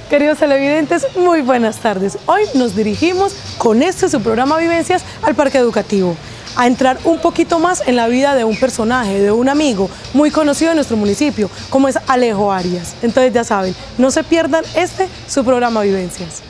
Queridos televidentes, muy buenas tardes. Hoy nos dirigimos con su programa Vivencias al Parque Educativo, a entrar un poquito más en la vida de un personaje, de un amigo muy conocido en nuestro municipio, como es Alejo Arias. Entonces ya saben, no se pierdan su programa Vivencias.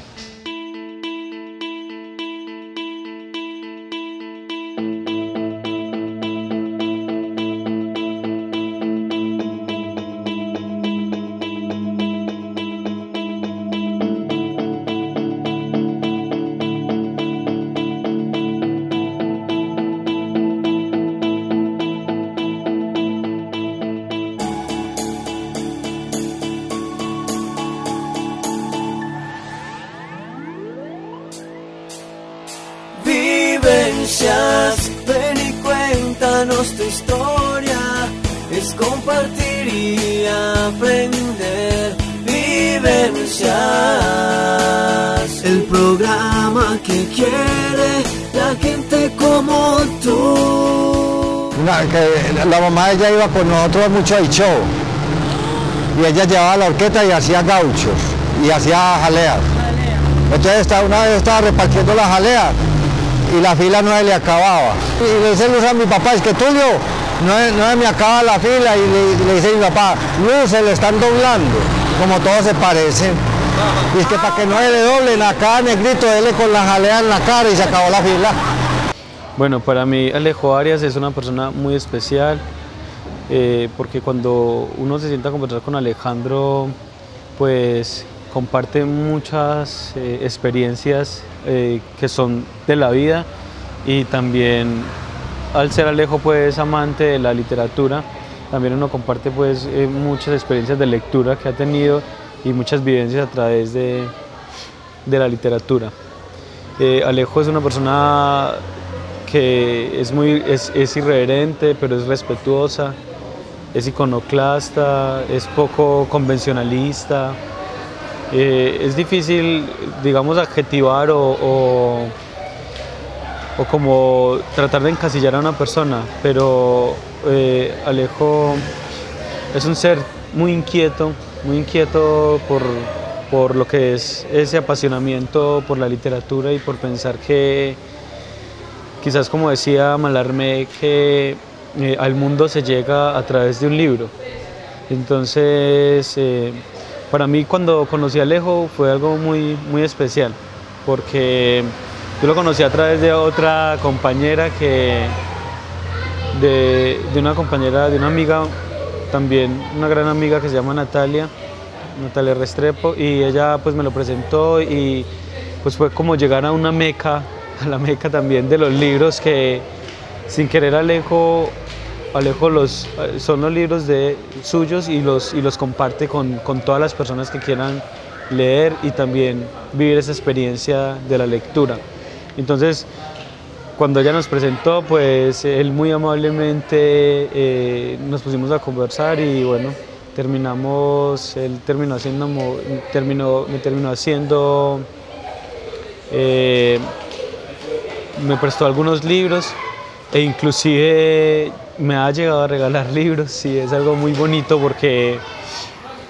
Ven y cuéntanos tu historia, es compartir y aprender. Vivencias, el programa que quiere la gente como tú. La mamá de ella iba con nosotros mucho al show y ella llevaba la orquesta y hacía gauchos y hacía jaleas. Entonces una vez estaba repartiendo las jaleas y la fila no se le acababa. Y le dice Luz a mi papá, es que Tulio, no se me acaba la fila, y le dice mi papá, Luz, se le están doblando, como todos se parecen. Y es que para que no se le doblen a cada negrito, dele con la jalea en la cara y se acabó la fila. Bueno, para mí Alejo Arias es una persona muy especial, porque cuando uno se sienta a conversar con Alejandro, pues comparte muchas experiencias que son de la vida, y también al ser Alejo pues amante de la literatura, también uno comparte pues muchas experiencias de lectura que ha tenido y muchas vivencias a través de la literatura. Alejo es una persona que es irreverente, pero es respetuosa, es iconoclasta, es poco convencionalista. Es difícil, digamos, adjetivar o como tratar de encasillar a una persona, pero Alejo es un ser muy inquieto por lo que es ese apasionamiento por la literatura y por pensar que, quizás como decía Mallarmé, que al mundo se llega a través de un libro. Entonces, para mí, cuando conocí a Alejo, fue algo muy especial, porque yo lo conocí a través de otra compañera, de una amiga, también una gran amiga que se llama Natalia Restrepo, y ella pues me lo presentó, y pues fue como llegar a una meca, a la meca también de los libros, que sin querer Alejo son los libros suyos, y los comparte con todas las personas que quieran leer y también vivir esa experiencia de la lectura. Entonces, cuando ella nos presentó, pues él muy amablemente nos pusimos a conversar, y bueno, él me prestó algunos libros, e inclusive me ha llegado a regalar libros, y es algo muy bonito, porque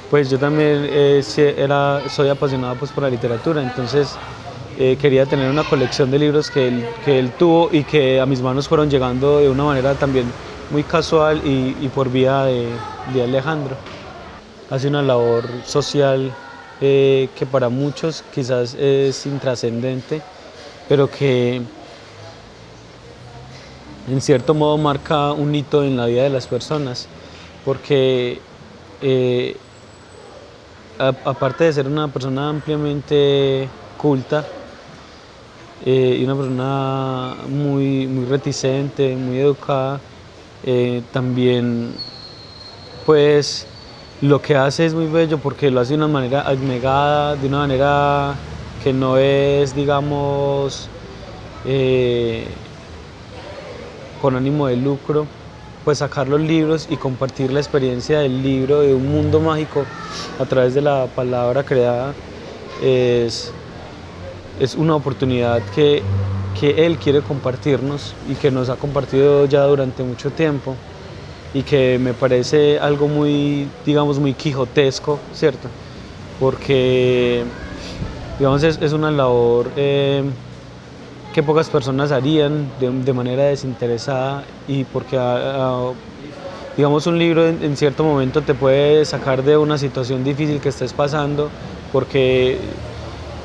pues yo también soy apasionado pues por la literatura. Entonces quería tener una colección de libros que él tuvo, y que a mis manos fueron llegando de una manera también muy casual y por vía de Alejandro. Hace una labor social que para muchos quizás es intrascendente, pero que en cierto modo marca un hito en la vida de las personas, porque aparte de ser una persona ampliamente culta y una persona muy reticente, muy educada, también pues lo que hace es muy bello, porque lo hace de una manera abnegada, de una manera que no es, digamos, con ánimo de lucro, pues sacar los libros y compartir la experiencia del libro, de un mundo mágico a través de la palabra creada, es una oportunidad que él quiere compartirnos, y que nos ha compartido ya durante mucho tiempo, y que me parece algo muy, digamos, muy quijotesco, ¿cierto? porque digamos es una labor que pocas personas harían de manera desinteresada, y porque digamos un libro en cierto momento te puede sacar de una situación difícil que estés pasando, porque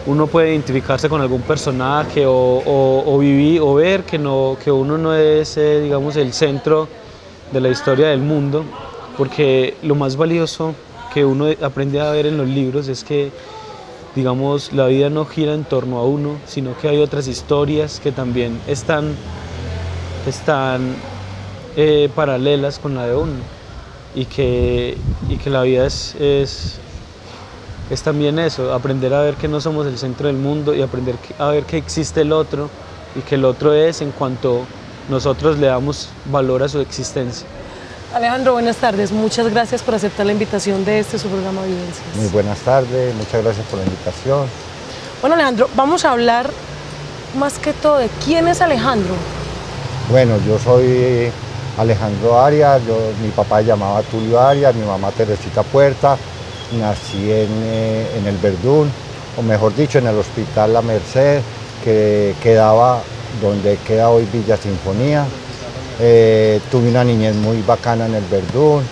uno puede identificarse con algún personaje o vivir o ver que uno no es digamos el centro de la historia del mundo, porque lo más valioso que uno aprende a ver en los libros es que, digamos, la vida no gira en torno a uno, sino que hay otras historias que también están paralelas con la de uno, y que la vida es también eso, aprender a ver que no somos el centro del mundo, y aprender a ver que existe el otro, y que el otro es en cuanto nosotros le damos valor a su existencia. Alejandro, buenas tardes. Muchas gracias por aceptar la invitación de su programa Vivencias. Muy buenas tardes, muchas gracias por la invitación. Bueno, Alejandro, vamos a hablar más que todo de quién es Alejandro. Bueno, yo soy Alejandro Arias, mi papá se llamaba Tulio Arias, mi mamá Teresita Puerta. Nací en el Verdún, o mejor dicho, en el Hospital La Merced, que quedaba donde queda hoy Villa Sinfonía. Tuve una niñez muy bacana en el Verdún,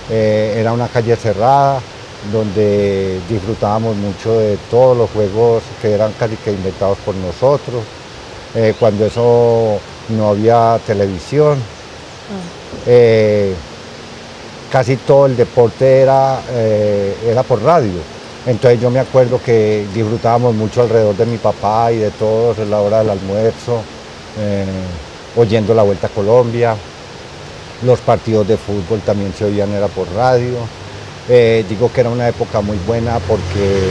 era una calle cerrada donde disfrutábamos mucho de todos los juegos que eran casi que inventados por nosotros, cuando eso no había televisión. Casi todo el deporte era por radio, entonces yo me acuerdo que disfrutábamos mucho alrededor de mi papá y de todos a la hora del almuerzo, oyendo la Vuelta a Colombia. Los partidos de fútbol también se oían, era por radio. Digo que era una época muy buena porque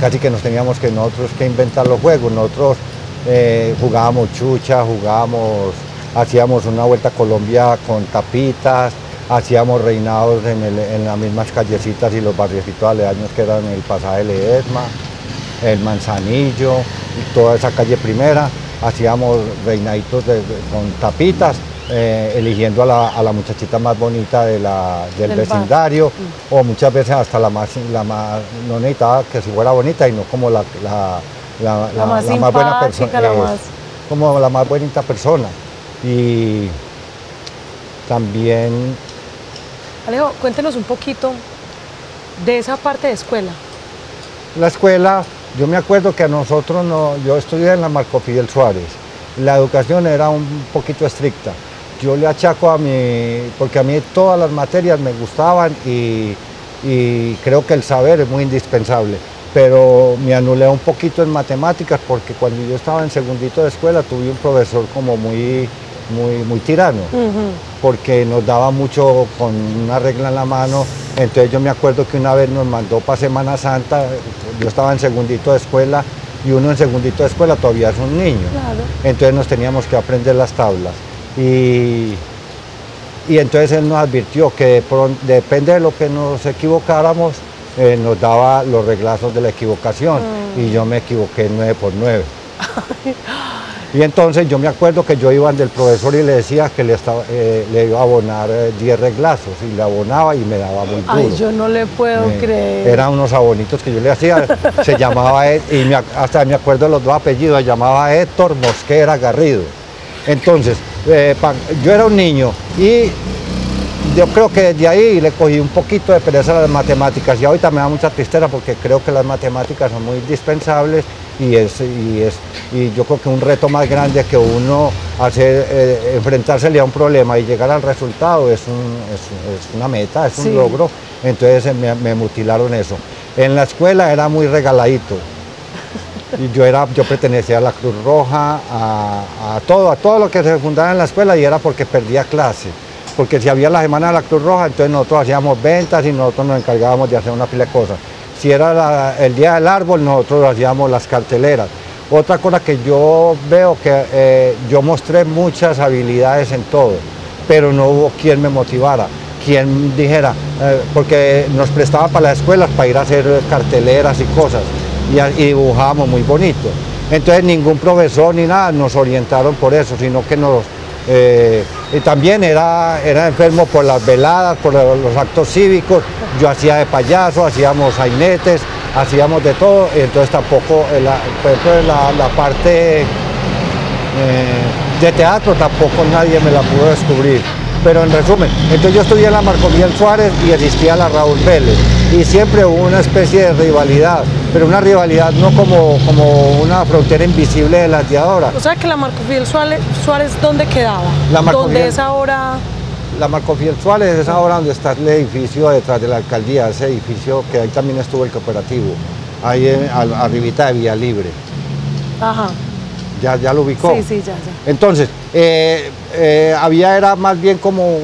casi que nos teníamos que nosotros que inventar los juegos. Nosotros jugábamos chucha, hacíamos una Vuelta a Colombia con tapitas, hacíamos reinados en las mismas callecitas y los barriecitos aledaños que eran el Pasaje Ledesma, el Manzanillo, y toda esa calle Primera. Hacíamos reinaditos con tapitas, eligiendo a la muchachita más bonita del vecindario, o muchas veces hasta la más no necesitaba que si fuera bonita, y no como la más buena persona, como la más bonita persona. Y también... Alejo, cuéntenos un poquito de esa parte de escuela. La escuela, yo me acuerdo que a nosotros, yo estudié en la Marco Fidel Suárez, la educación era un poquito estricta. Yo le achaco porque a mí todas las materias me gustaban y creo que el saber es muy indispensable, pero me anulé un poquito en matemáticas porque cuando yo estaba en segundito de escuela tuve un profesor como muy tirano, porque nos daba mucho con una regla en la mano. Entonces yo me acuerdo que una vez nos mandó para Semana Santa, yo estaba en segundito de escuela, y uno en segundito de escuela todavía es un niño, claro. Entonces nos teníamos que aprender las tablas, y entonces él nos advirtió que depende de lo que nos equivocáramos, nos daba los reglazos de la equivocación, y yo me equivoqué 9 por 9. Y entonces yo me acuerdo que yo iba del profesor y le decía que le iba a abonar 10 reglazos, y le abonaba y me daba muy duro. Ay, yo no le puedo creer. Eran unos abonitos que yo le hacía, se llamaba, hasta me acuerdo de los dos apellidos, se llamaba Héctor Mosquera Garrido. Entonces, yo era un niño y yo creo que desde ahí le cogí un poquito de pereza a las matemáticas, y ahorita me da mucha tristeza porque creo que las matemáticas son muy indispensables, y yo creo que un reto más grande que uno enfrentársele a un problema y llegar al resultado es una meta, es un logro. Entonces me mutilaron eso. En la escuela era muy regaladito, y yo pertenecía a la Cruz Roja, a todo lo que se fundaba en la escuela, y era porque perdía clase. Porque si había la semana de la Cruz Roja, entonces nosotros hacíamos ventas y nosotros nos encargábamos de hacer una pila de cosas. Si era el día del árbol, nosotros hacíamos las carteleras. Otra cosa que yo veo que yo mostré muchas habilidades en todo, pero no hubo quien me motivara, quien dijera, porque nos prestaba para las escuelas para ir a hacer carteleras y cosas, y dibujábamos muy bonito. Entonces ningún profesor ni nada nos orientaron por eso, sino que también era enfermo por las veladas, por los actos cívicos. Yo hacía de payaso, hacíamos sainetes, hacíamos de todo, y entonces tampoco, por ejemplo, la parte de teatro tampoco nadie me la pudo descubrir. Pero en resumen, entonces yo estudié en la Marco Fidel Suárez y asistía a la Raúl Vélez, y siempre hubo una especie de rivalidad, pero una rivalidad no como una frontera invisible de las de ahora. O sea que la Marco Fidel Suárez, ¿dónde quedaba? ¿Dónde es ahora? La Marco Fidel Suárez es ahora donde está el edificio detrás de la alcaldía, ese edificio que ahí también estuvo el cooperativo, ahí arribita de Vía Libre. Ajá. ¿Ya lo ubicó? Sí, ya. Entonces, era más bien como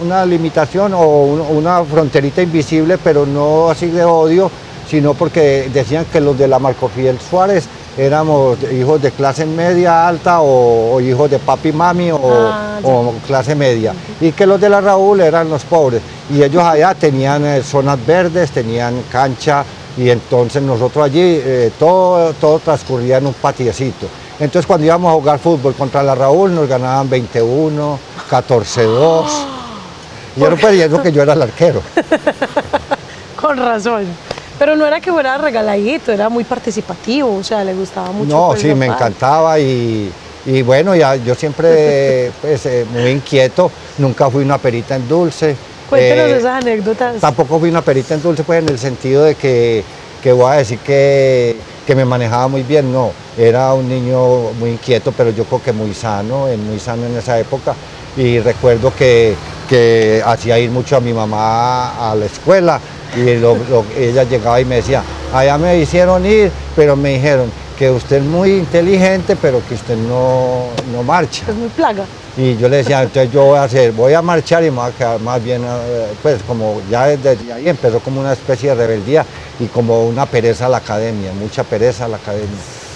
una limitación o una fronterita invisible, pero no así de odio, sino porque decían que los de la Marco Fidel Suárez éramos hijos de clase media alta o hijos de papi y mami o clase media, y que los de la Raúl eran los pobres, y ellos allá tenían zonas verdes, tenían cancha, y entonces nosotros allí todo transcurría en un patiecito. Entonces cuando íbamos a jugar fútbol contra la Raúl nos ganaban 21, 14-2. Y era pues, eso que yo era el arquero. Con razón. Pero no era que fuera regaladito, era muy participativo, o sea, le gustaba mucho. No, sí, me encantaba y bueno, yo siempre pues, muy inquieto, nunca fui una perita en dulce. Cuéntenos esas anécdotas. Tampoco fui una perita en dulce, pues en el sentido de que voy a decir que me manejaba muy bien, no. Era un niño muy inquieto, pero yo creo que muy sano en esa época. Y recuerdo que hacía ir mucho a mi mamá a la escuela, y ella llegaba y me decía, allá me hicieron ir, pero me dijeron que usted es muy inteligente, pero que usted no marcha. Es muy plaga. Y yo le decía, entonces yo voy a marchar y me voy a quedar más bien, pues como ya desde ahí empezó como una especie de rebeldía y como una pereza a la academia, mucha pereza a la academia,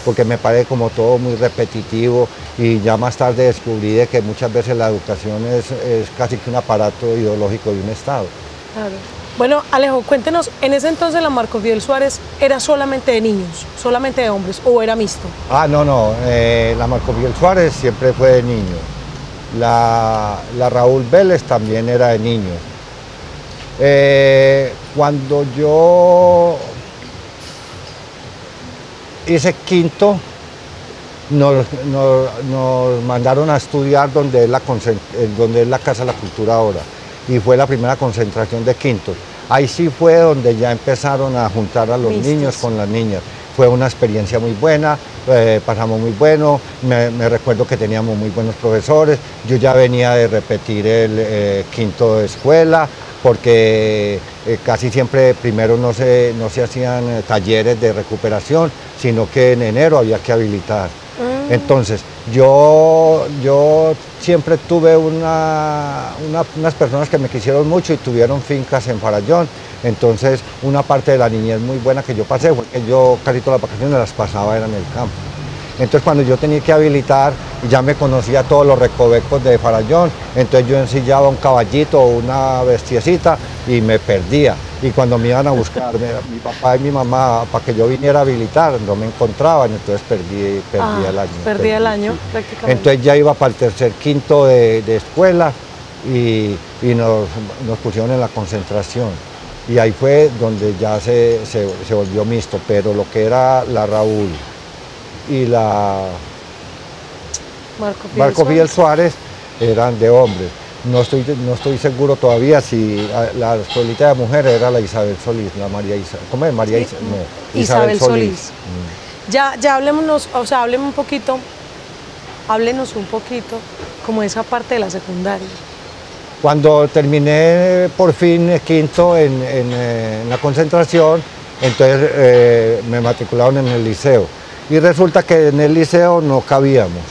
porque me parece como todo muy repetitivo, y ya más tarde descubrí de que muchas veces la educación es casi que un aparato ideológico de un Estado. Claro. Bueno, Alejo, cuéntenos, en ese entonces la Marco Fidel Suárez era solamente de niños, solamente de hombres, ¿o era mixto? No, la Marco Fidel Suárez siempre fue de niños. La Raúl Vélez también era de niños. Cuando yo hice quinto, nos mandaron a estudiar donde es la Casa de la Cultura ahora, y fue la primera concentración de quintos. Ahí sí fue donde ya empezaron a juntar a los niños con las niñas. Fue una experiencia muy buena, pasamos muy bueno, me recuerdo que teníamos muy buenos profesores. Yo ya venía de repetir el quinto de escuela, porque casi siempre primero no se hacían talleres de recuperación, sino que en enero había que habilitar. Entonces, yo siempre tuve unas personas que me quisieron mucho y tuvieron fincas en Farallón. Entonces, una parte de la niñez muy buena que yo pasé fue que yo casi todas las vacaciones las pasaba en el campo. Entonces, cuando yo tenía que habilitar, ya me conocía todos los recovecos de Farallón, entonces yo ensillaba un caballito o una bestiecita y me perdía. Y cuando me iban a buscar, mi papá y mi mamá, para que yo viniera a habilitar, no me encontraban, entonces perdí el año. Perdí el año, prácticamente. Entonces ya iba para el tercer, quinto de escuela y nos pusieron en la concentración. Y ahí fue donde ya se volvió mixto, pero lo que era la Raúl y la Marco Fidel Suárez eran de hombres. No estoy seguro todavía si la escuelita de mujer era la Isabel Solís, la María Isabel. ¿Cómo es? María Isabel. No, Isabel Solís. Ya háblenos un poquito como esa parte de la secundaria. Cuando terminé por fin quinto en la concentración, entonces me matricularon en el liceo. Y resulta que en el liceo no cabíamos.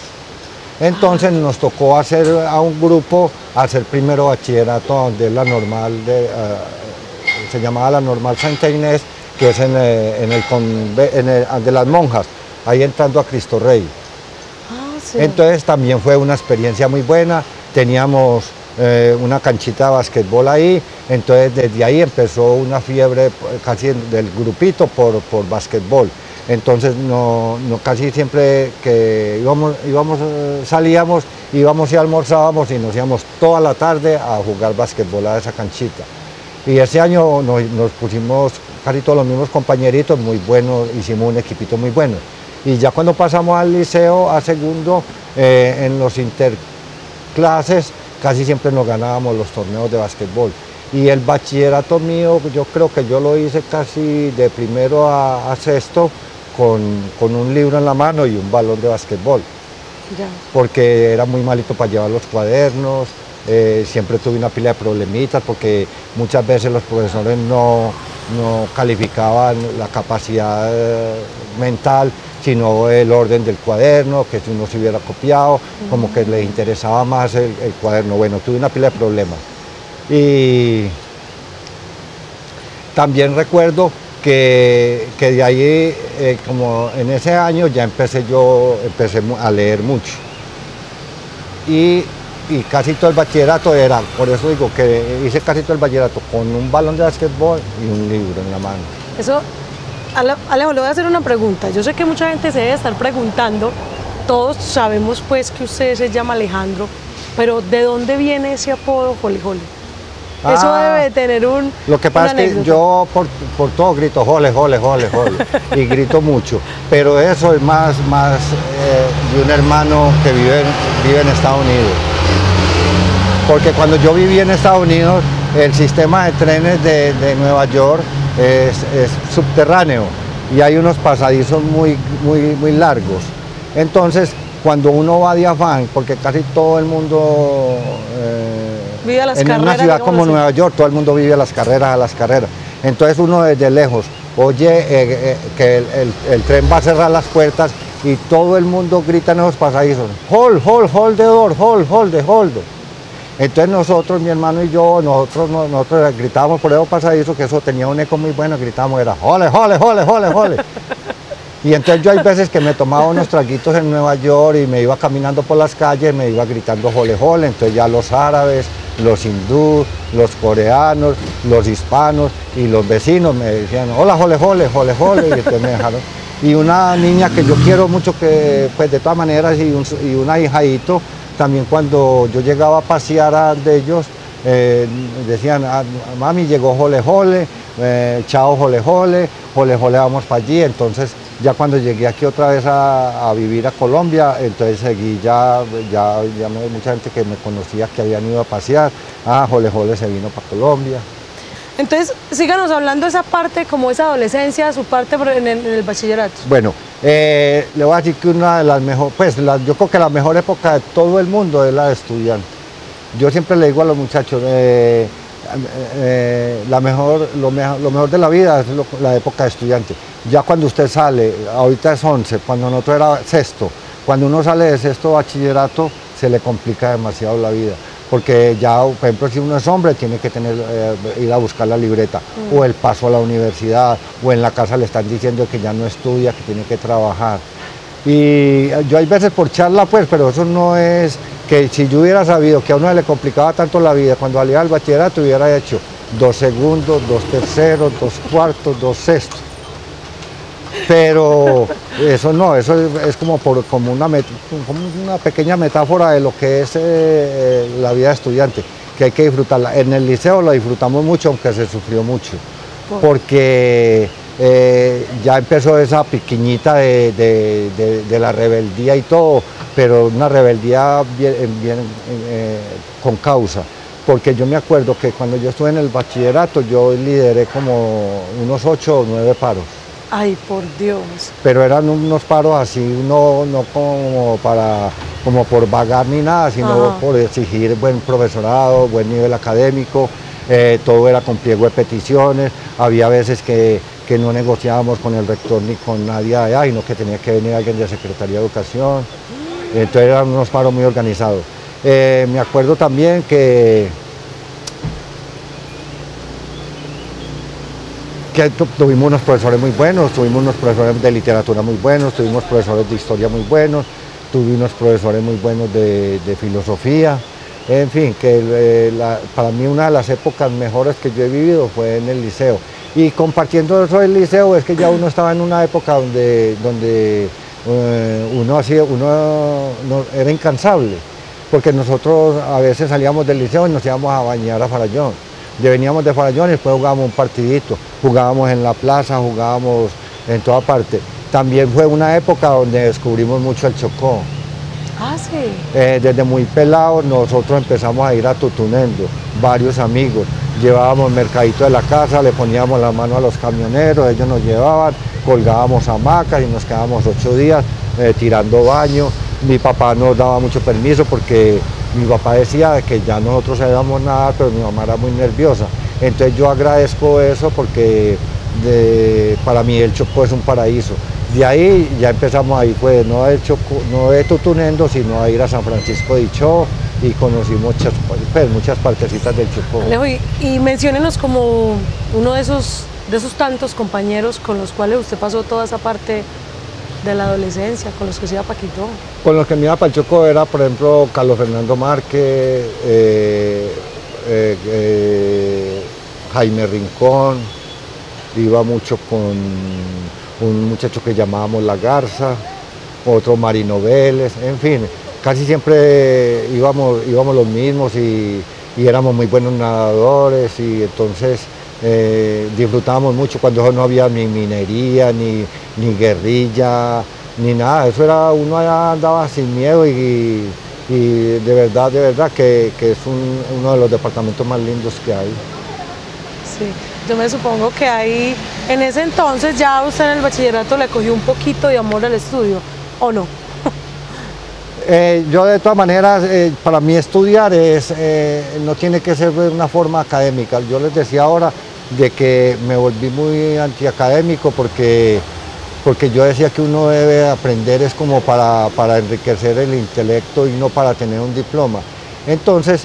Entonces nos tocó hacer a un grupo, hacer primero bachillerato, donde es la normal, se llamaba la normal Santa Inés, que es de las monjas, ahí entrando a Cristo Rey. Sí. Entonces también fue una experiencia muy buena, teníamos una canchita de basquetbol ahí, entonces desde ahí empezó una fiebre casi del grupito por basquetbol. entonces casi siempre que salíamos, íbamos y almorzábamos y nos íbamos toda la tarde a jugar básquetbol a esa canchita. Y ese año nos pusimos casi todos los mismos compañeritos muy buenos, hicimos un equipito muy bueno. Y ya cuando pasamos al liceo, a segundo, en los interclases, casi siempre nos ganábamos los torneos de básquetbol. Y el bachillerato mío, yo creo que yo lo hice casi de primero a sexto con un libro en la mano y un balón de básquetbol. Ya. Porque era muy malito para llevar los cuadernos, siempre tuve una pila de problemitas porque muchas veces los profesores no calificaban la capacidad mental, sino el orden del cuaderno, que si uno se hubiera copiado, como que les interesaba más el cuaderno. Bueno, tuve una pila de problemas. Y también recuerdo que de ahí, como en ese año, ya empecé a leer mucho. Y casi todo el bachillerato era, por eso digo que hice casi todo el bachillerato con un balón de básquetbol y un libro en la mano. Eso, Alejo, le voy a hacer una pregunta. Yo sé que mucha gente se debe estar preguntando, todos sabemos pues que usted se llama Alejandro, pero ¿de dónde viene ese apodo Jole Jole? Eso debe tener Lo que pasa es que yo por todo grito Jole, Jole, Jole, Jole, y grito mucho, pero eso es más de un hermano que vive en Estados Unidos. Porque cuando yo viví en Estados Unidos, el sistema de trenes de Nueva York es subterráneo y hay unos pasadizos muy largos. Entonces, cuando uno va de afán, porque casi todo el mundo, en una ciudad como Nueva York, todo el mundo vive a las carreras. Entonces uno desde lejos oye que el tren va a cerrar las puertas y todo el mundo grita en esos pasadizos, hold the door, hold. Entonces nosotros, mi hermano y yo, nosotros gritábamos por esos pasadizos, que eso tenía un eco muy bueno, gritábamos, era jole. Y entonces yo hay veces que me tomaba unos traguitos en Nueva York y me iba caminando por las calles, me iba gritando jole, entonces ya los árabes, los hindúes, los coreanos, los hispanos y los vecinos me decían, hola jole, y entonces me dejaron. Y una niña que yo quiero mucho, que pues de todas maneras, y un ahijadito, también cuando yo llegaba a pasear de ellos, decían, mami, llegó jole, chao jole, vamos para allí. Entonces ya cuando llegué aquí otra vez a vivir a Colombia, entonces seguí mucha gente que me conocía que habían ido a pasear, jole se vino para Colombia. Entonces, síganos hablando de esa parte, como esa adolescencia, su parte en el bachillerato. Bueno, le voy a decir que una de las mejores, pues yo creo que la mejor época de todo el mundo es la de estudiante. Yo siempre le digo a los muchachos, lo mejor de la vida es la época de estudiante. Ya cuando usted sale, ahorita es 11, cuando nosotros era sexto, cuando uno sale de sexto bachillerato se le complica demasiado la vida. Porque ya, por ejemplo, si uno es hombre, tiene que ir a buscar la libreta, o el paso a la universidad, o en la casa le están diciendo que ya no estudia, que tiene que trabajar. Y yo hay veces por charla, pues, pero eso no es que si yo hubiera sabido que a uno le complicaba tanto la vida, cuando salía al bachillerato hubiera hecho 2 segundos, 2 terceros, 2 cuartos, 2 sextos. Pero eso no, eso es como una pequeña metáfora de lo que es la vida de estudiante, que hay que disfrutarla. En el liceo la disfrutamos mucho, aunque se sufrió mucho, porque ya empezó esa piquiñita de la rebeldía y todo, pero una rebeldía bien con causa. Porque yo me acuerdo que cuando yo estuve en el bachillerato, yo lideré como unos 8 o 9 paros. Ay, por Dios. Pero eran unos paros así, no como por vagar ni nada, sino por exigir buen profesorado, buen nivel académico, todo era con pliego de peticiones, había veces que no negociábamos con el rector ni con nadie de allá, sino que tenía que venir alguien de la Secretaría de Educación, entonces eran unos paros muy organizados. Me acuerdo también que tuvimos unos profesores muy buenos, tuvimos unos profesores de literatura muy buenos, tuvimos profesores de historia muy buenos, tuvimos unos profesores muy buenos de filosofía, en fin, que para mí una de las épocas mejores que yo he vivido fue en el liceo. Y compartiendo eso del liceo es que ya uno estaba en una época donde uno era incansable, porque nosotros a veces salíamos del liceo y nos íbamos a bañar a Farallón. Veníamos de Farallón y después jugábamos un partidito, jugábamos en la plaza, jugábamos en toda parte. También fue una época donde descubrimos mucho el Chocó. Ah, sí. Desde muy pelados nosotros empezamos a ir a Tutunendo, varios amigos. Llevábamos mercadito de la casa, le poníamos la mano a los camioneros, ellos nos llevaban, colgábamos hamacas y nos quedábamos 8 días tirando baño. Mi papá nos daba mucho permiso porque mi papá decía que ya nosotros sabíamos nadar, pero mi mamá era muy nerviosa. Entonces yo agradezco eso porque para mí el Chocó es un paraíso. De ahí ya empezamos a ir, pues, no de Tutunendo, sino a ir a San Francisco de Ichó y conocí muchas partecitas del Chocó. Alejo, y menciónenos como uno de esos tantos compañeros con los cuales usted pasó toda esa parte de la adolescencia, con los que se iba para Quito. Con los que me iba para el Chocó era, por ejemplo, Carlos Fernando Márquez, Jaime Rincón, iba mucho con un muchacho que llamábamos La Garza, otro Marino Vélez, en fin, casi siempre íbamos los mismos y éramos muy buenos nadadores y entonces disfrutábamos mucho cuando no había ni minería, ni guerrilla, ni nada, eso era, uno allá andaba sin miedo y de verdad que es uno de los departamentos más lindos que hay. Sí, yo me supongo que ahí, en ese entonces ya usted en el bachillerato le cogió un poquito de amor al estudio, ¿o no? Yo de todas maneras, para mí estudiar no tiene que ser de una forma académica. Yo les decía ahora de que me volví muy antiacadémico porque yo decía que uno debe aprender es como para enriquecer el intelecto y no para tener un diploma. Entonces,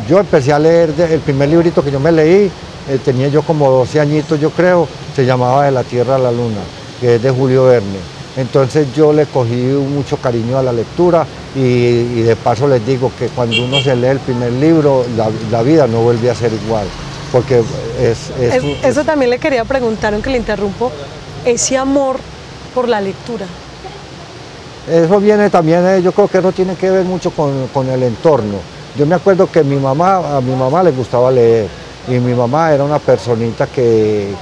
yo empecé a leer, el primer librito que yo me leí, tenía yo como 12 añitos yo creo, se llamaba De la Tierra a la Luna, que es de Julio Verne. Entonces yo le cogí mucho cariño a la lectura y de paso les digo que cuando uno se lee el primer libro, la vida no vuelve a ser igual. Porque eso también le quería preguntar, aunque le interrumpo, ese amor por la lectura. Eso viene también, yo creo que eso tiene que ver mucho con el entorno. Yo me acuerdo que a mi mamá le gustaba leer y mi mamá era una personita que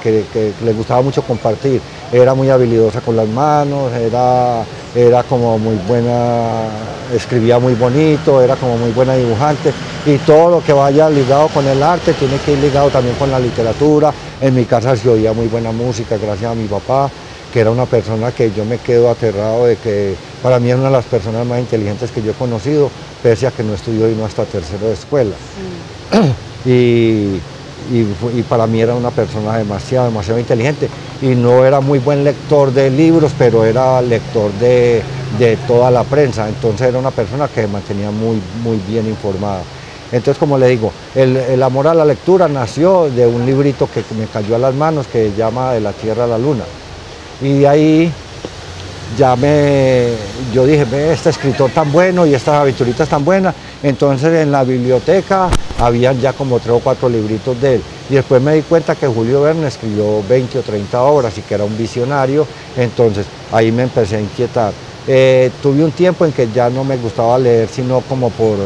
le gustaba mucho compartir. Era muy habilidosa con las manos, era como muy buena, escribía muy bonito, era como muy buena dibujante y todo lo que vaya ligado con el arte tiene que ir ligado también con la literatura. En mi casa se oía muy buena música gracias a mi papá, que era una persona que yo me quedo aterrado de que para mí es una de las personas más inteligentes que yo he conocido, pese a que no estudió y no hasta tercero de escuela. Sí. Y para mí era una persona demasiado inteligente y no era muy buen lector de libros, pero era lector de toda la prensa, entonces era una persona que me mantenía muy bien informada. Entonces, como le digo, el amor a la lectura nació de un librito que me cayó a las manos que se llama De la Tierra a la Luna. Y de ahí yo dije, ve, este escritor tan bueno y estas aventuritas tan buenas. Entonces en la biblioteca habían ya como 3 o 4 libritos de él. Y después me di cuenta que Julio Verne escribió 20 o 30 obras y que era un visionario. Entonces ahí me empecé a inquietar. Tuve un tiempo en que ya no me gustaba leer, sino como por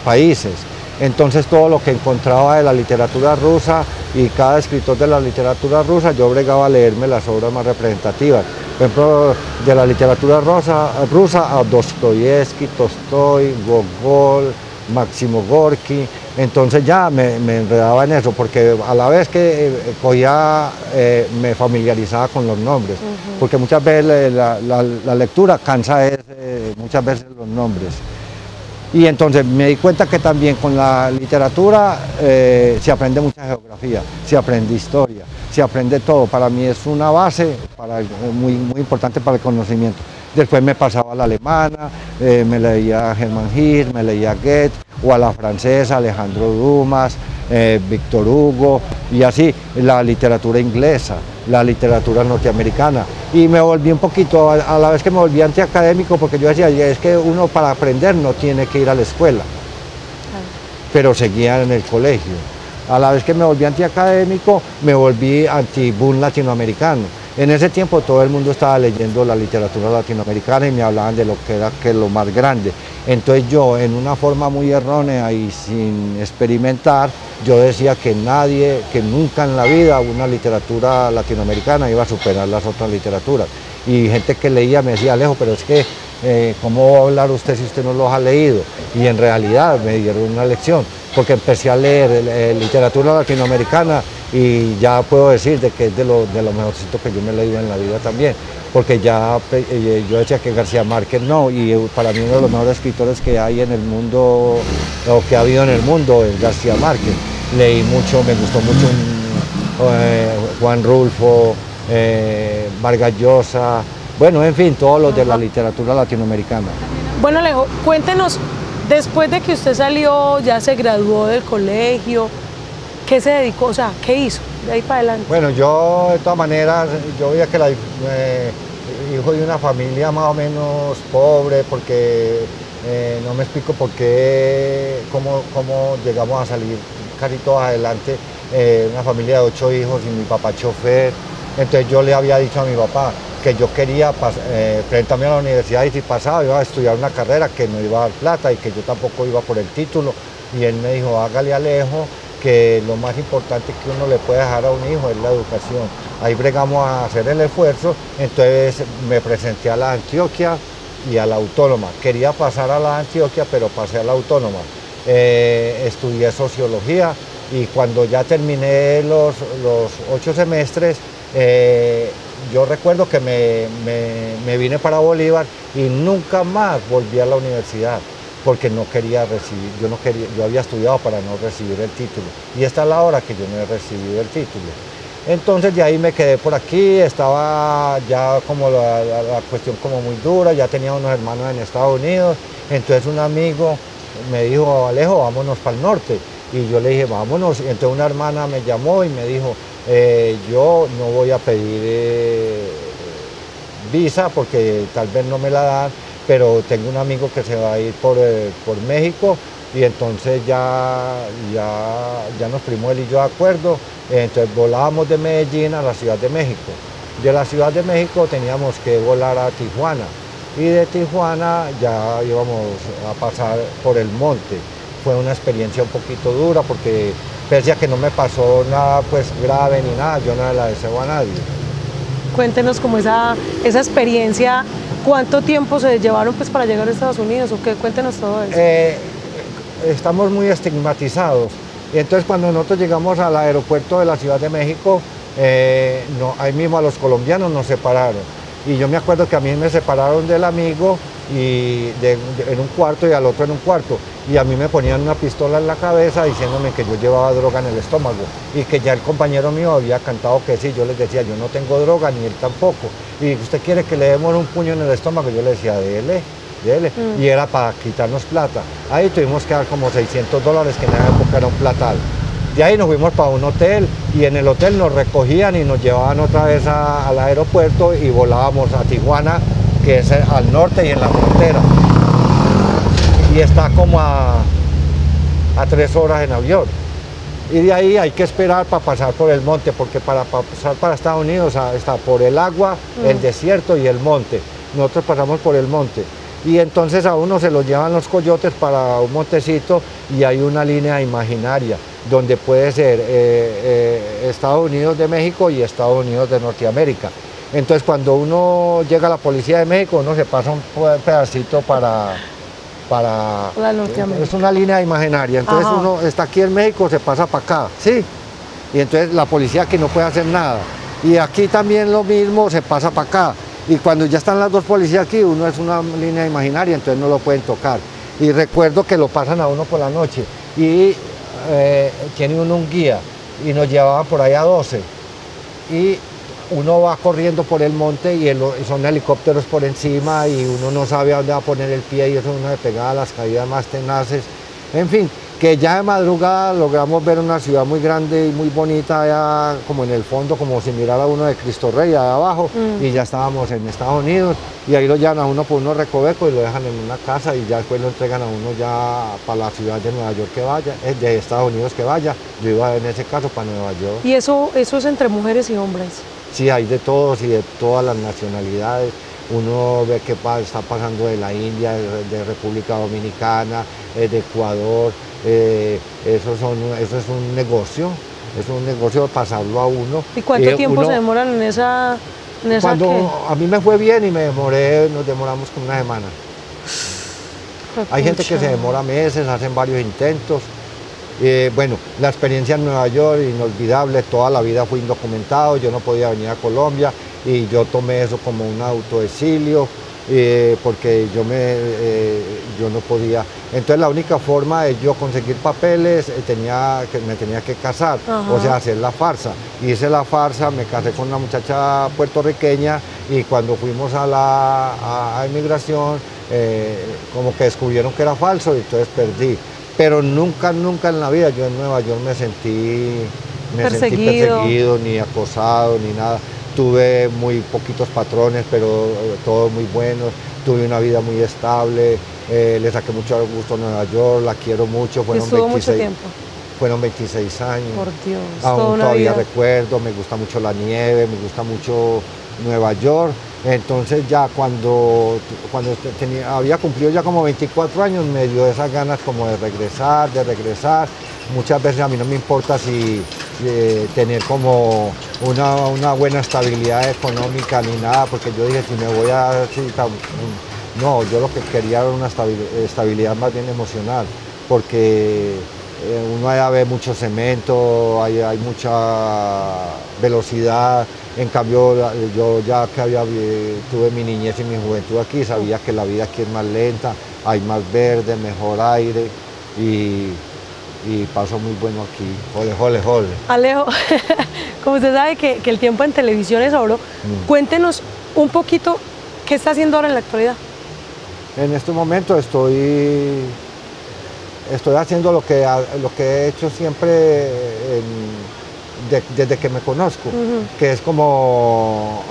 países. Entonces todo lo que encontraba de la literatura rusa y cada escritor de la literatura rusa, yo bregaba a leerme las obras más representativas. Por ejemplo, de la literatura rusa a Dostoyevsky, Tolstoy, Gogol, Máximo Gorki. Entonces ya me enredaba en eso, porque a la vez que cogía, me familiarizaba con los nombres, porque muchas veces la lectura cansa muchas veces los nombres. Y entonces me di cuenta que también con la literatura se aprende mucha geografía, se aprende historia, se aprende todo. Para mí es una base muy importante para el conocimiento. Después me pasaba a la alemana, me leía a Hermann Hesse, me leía a Goethe, o a la francesa, Alejandro Dumas, Víctor Hugo, y así, la literatura inglesa, la literatura norteamericana. Y me volví un poquito, a la vez que me volví antiacadémico, porque yo decía, es que uno para aprender no tiene que ir a la escuela. pero seguía en el colegio. A la vez que me volví antiacadémico, me volví anti-boom latinoamericano. En ese tiempo todo el mundo estaba leyendo la literatura latinoamericana y me hablaban de lo que era lo más grande. Entonces yo, en una forma muy errónea y sin experimentar, yo decía que nadie, que nunca en la vida una literatura latinoamericana iba a superar las otras literaturas. Y gente que leía me decía, Alejo, pero es que, ¿cómo va a hablar usted si usted no los ha leído? Y en realidad me dieron una lección, porque empecé a leer literatura latinoamericana y ya puedo decir de que es de lo mejorcito que yo me he leído en la vida también, porque ya yo decía que García Márquez no, y para mí uno de los mejores escritores que hay en el mundo, o que ha habido en el mundo, es García Márquez. Leí mucho, me gustó mucho Juan Rulfo, Vargas Llosa, bueno, en fin, todos los de la literatura latinoamericana. Bueno, Alejo, cuéntenos, después de que usted salió, ya se graduó del colegio, ¿qué se dedicó? O sea, ¿qué hizo de ahí para adelante? Bueno, yo de todas maneras, yo veía que hijo de una familia más o menos pobre, porque no me explico por qué, cómo llegamos a salir casi todos adelante, una familia de 8 hijos y mi papá chofer. Entonces yo le había dicho a mi papá que yo quería presentarme a la universidad y si pasaba iba a estudiar una carrera que no iba a dar plata y que yo tampoco iba por el título. Y él me dijo, hágale, Alejo, que lo más importante que uno le puede dejar a un hijo es la educación. Ahí bregamos a hacer el esfuerzo, entonces me presenté a la Antioquia y a la Autónoma. Quería pasar a la Antioquia, pero pasé a la Autónoma. Estudié sociología y cuando ya terminé los 8 semestres, yo recuerdo que me vine para Bolívar y nunca más volví a la universidad porque no quería recibir, yo había estudiado para no recibir el título y esta es la hora que yo no he recibido el título. Entonces de ahí me quedé por aquí, estaba ya como la cuestión como muy dura, ya tenía unos hermanos en Estados Unidos, entonces un amigo me dijo, Alejo, vámonos para el norte, y yo le dije, vámonos, y entonces una hermana me llamó y me dijo, yo no voy a pedir visa porque tal vez no me la dan, pero tengo un amigo que se va a ir por México y entonces ya nos pusimos él y yo de acuerdo, entonces volábamos de Medellín a la Ciudad de México. De la Ciudad de México teníamos que volar a Tijuana y de Tijuana ya íbamos a pasar por el monte. Fue una experiencia un poquito dura porque pese a que no me pasó nada pues grave ni nada, yo no la deseo a nadie. Cuéntenos como esa experiencia, ¿cuánto tiempo se llevaron pues para llegar a Estados Unidos o qué? Cuéntenos todo eso. Estamos muy estigmatizados y entonces cuando nosotros llegamos al aeropuerto de la Ciudad de México, ahí mismo a los colombianos nos separaron y yo me acuerdo que a mí me separaron del amigo en un cuarto y al otro en un cuarto y a mí me ponían una pistola en la cabeza diciéndome que yo llevaba droga en el estómago y que ya el compañero mío había cantado que sí. Yo les decía, yo no tengo droga ni él tampoco, y usted quiere que le demos un puño en el estómago, yo le decía, dele. Y era para quitarnos plata. Ahí tuvimos que dar como $600, que en esa época era un platal. De ahí nos fuimos para un hotel y en el hotel nos recogían y nos llevaban otra vez al aeropuerto y volábamos a Tijuana, que es al norte y en la frontera. Y está como a 3 horas en avión. Y de ahí hay que esperar para pasar por el monte, porque para pasar para Estados Unidos está por el agua, el desierto y el monte. Nosotros pasamos por el monte. Y entonces a uno se lo llevan los coyotes para un montecito y hay una línea imaginaria donde puede ser Estados Unidos de México y Estados Unidos de Norteamérica. Entonces cuando uno llega a la policía de México, uno se pasa un pedacito para es una línea imaginaria, entonces uno está aquí en México, se pasa para acá, ¿sí? Y entonces la policía aquí no puede hacer nada. Y aquí también lo mismo, se pasa para acá. Y cuando ya están las dos policías aquí, uno es una línea imaginaria, entonces no lo pueden tocar. Y recuerdo que lo pasan a uno por la noche y tiene uno un guía y nos llevaban por ahí a 12. Y uno va corriendo por el monte y son helicópteros por encima y uno no sabe a dónde va a poner el pie y eso uno le pega a las caídas más tenaces. En fin, que ya de madrugada logramos ver una ciudad muy grande y muy bonita allá como en el fondo, como si mirara uno de Cristo Rey allá abajo, y ya estábamos en Estados Unidos, y ahí lo llevan a uno por unos recovecos y lo dejan en una casa y ya después lo entregan a uno ya para la ciudad de Nueva York que vaya, de Estados Unidos que vaya. Yo iba en ese caso para Nueva York. ¿Y eso es entre mujeres y hombres? Sí, hay de todos y de todas las nacionalidades. Uno ve que está pasando de la India, de República Dominicana, de Ecuador. Eso es un negocio pasarlo a uno. ¿Y cuánto tiempo se demoran en esa cuando qué? A mí me fue bien y nos demoramos como una semana. Hay gente que se demora meses, hacen varios intentos. Bueno, la experiencia en Nueva York, inolvidable, toda la vida fui indocumentado, yo no podía venir a Colombia y yo tomé eso como un autoexilio porque yo no podía. Entonces la única forma de yo conseguir papeles, me tenía que casar, o sea, hacer la farsa. Hice la farsa, me casé con una muchacha puertorriqueña y cuando fuimos a inmigración, como que descubrieron que era falso y entonces perdí. Pero nunca en la vida yo en Nueva York me sentí perseguido, ni acosado, ni nada. Tuve muy poquitos patrones, pero todos muy buenos. Tuve una vida muy estable, le saqué mucho gusto a Nueva York, la quiero mucho. Estuvo mucho tiempo. Fueron 26 años. Por Dios, aún todavía recuerdo, me gusta mucho la nieve, me gusta mucho Nueva York. Entonces ya cuando había cumplido ya como 24 años me dio esas ganas como de regresar. Muchas veces a mí no me importa si tener como una buena estabilidad económica ni nada, porque yo dije si me voy a... No, yo lo que quería era una estabilidad más bien emocional, porque uno allá ve mucho cemento, hay mucha velocidad. En cambio, yo ya que tuve mi niñez y mi juventud aquí, sabía que la vida aquí es más lenta, hay más verde, mejor aire y paso muy bueno aquí. Jole. Alejo, como usted sabe que el tiempo en televisión es oro, cuéntenos un poquito qué está haciendo ahora en la actualidad. En este momento estoy haciendo lo que he hecho siempre desde que me conozco, que es como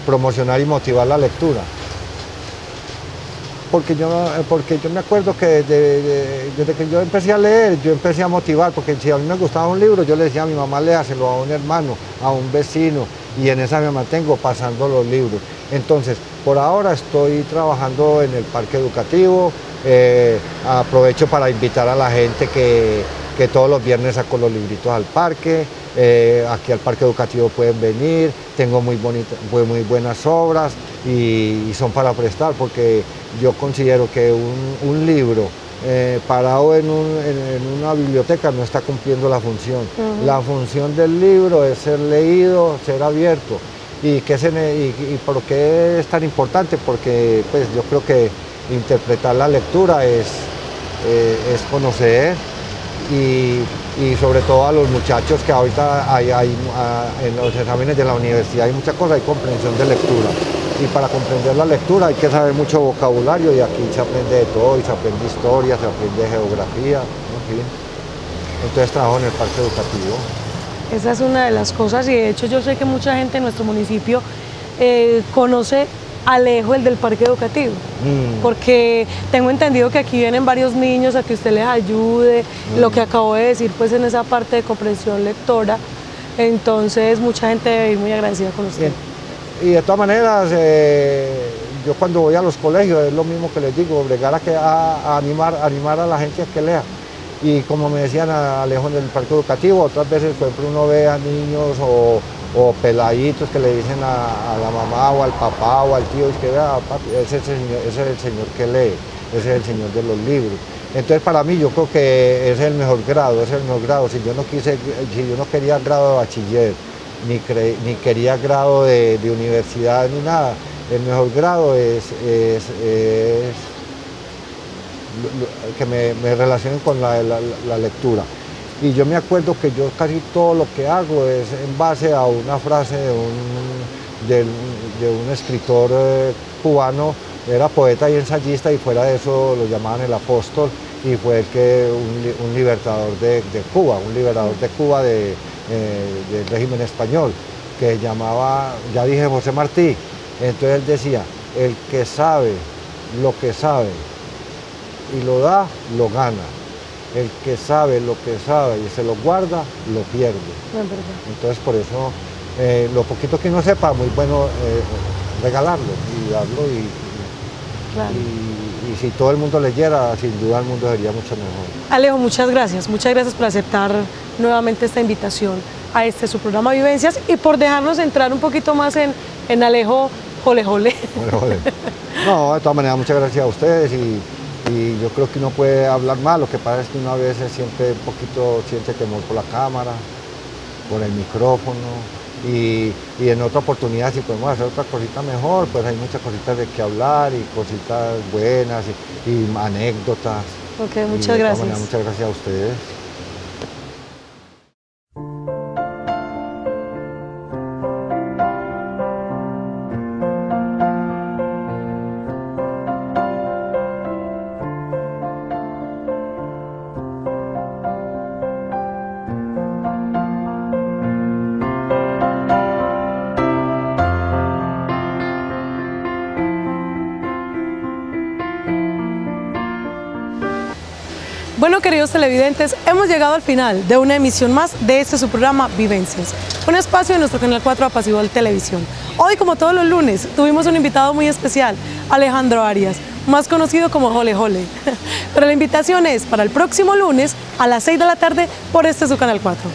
promocionar y motivar la lectura. Porque yo me acuerdo que desde que yo empecé a leer, yo empecé a motivar, porque si a mí me gustaba un libro, yo le decía a mi mamá, léaselo a un hermano, a un vecino, y en esa me mantengo pasando los libros. Entonces, por ahora estoy trabajando en el parque educativo, aprovecho para invitar a la gente que todos los viernes saco los libritos al parque, aquí al parque educativo pueden venir, tengo muy buenas obras y son para prestar, porque yo considero que un libro parado en una biblioteca no está cumpliendo la función. La función del libro es ser leído, ser abierto. ¿Y por qué es tan importante? Porque pues, yo creo que interpretar la lectura es conocer y sobre todo a los muchachos que ahorita hay en los exámenes de la universidad hay mucha cosa, hay comprensión de lectura. Y para comprender la lectura hay que saber mucho vocabulario y aquí se aprende de todo, y se aprende historia, se aprende geografía, en fin. Entonces trabajo en el parque educativo. Esa es una de las cosas y de hecho yo sé que mucha gente en nuestro municipio conoce a Alejo, el del parque educativo, porque tengo entendido que aquí vienen varios niños a que usted les ayude, lo que acabo de decir pues en esa parte de comprensión lectora, entonces mucha gente debe ir muy agradecida con usted. Y de todas maneras, yo cuando voy a los colegios es lo mismo que les digo, obligar a animar a la gente a que lea. Y como me decían a Alejo en el parque educativo, otras veces por ejemplo uno ve a niños o peladitos que le dicen a la mamá o al papá o al tío, es que vea, papi, ese es el señor que lee, ese es el señor de los libros. Entonces para mí yo creo que es el mejor grado, Si yo no quería grado de bachiller, ni quería grado de universidad ni nada, el mejor grado es que me relacionen con la lectura. Y yo me acuerdo que yo casi todo lo que hago es en base a una frase de un escritor cubano, era poeta y ensayista y fuera de eso lo llamaban el apóstol, y fue un libertador de Cuba, del régimen español, que se llamaba, ya dije, José Martí. Entonces él decía, el que sabe lo que sabe y lo da, lo gana. El que sabe lo que sabe y se lo guarda, lo pierde. Entonces por eso, lo poquito que uno sepa, muy bueno regalarlo y darlo. Claro. Y si todo el mundo leyera, sin duda el mundo sería mucho mejor. Alejo, muchas gracias por aceptar nuevamente esta invitación a su programa Vivencias y por dejarnos entrar un poquito más en Alejo Jole Jole. No, de todas maneras, muchas gracias a ustedes y yo creo que uno puede hablar más, lo que pasa es que uno a veces siente un poquito, siente temor por la cámara, por el micrófono y en otra oportunidad si podemos hacer otra cosita mejor, pues hay muchas cositas de qué hablar y cositas buenas y anécdotas. Ok, muchas gracias. Muchas gracias a ustedes. Bueno, queridos televidentes, hemos llegado al final de una emisión más de su programa Vivencias, un espacio de nuestro Canal 4 Apacible Televisión. Hoy, como todos los lunes, tuvimos un invitado muy especial, Alejandro Arias, más conocido como Jole Jole. Pero la invitación es para el próximo lunes a las 6 de la tarde por su Canal 4.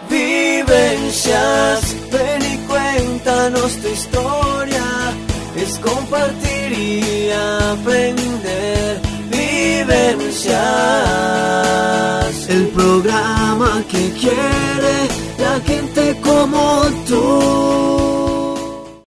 Vivencias, ven y cuéntanos tu historia, es compartir y aprender. Vivencias, el programa que quiere la gente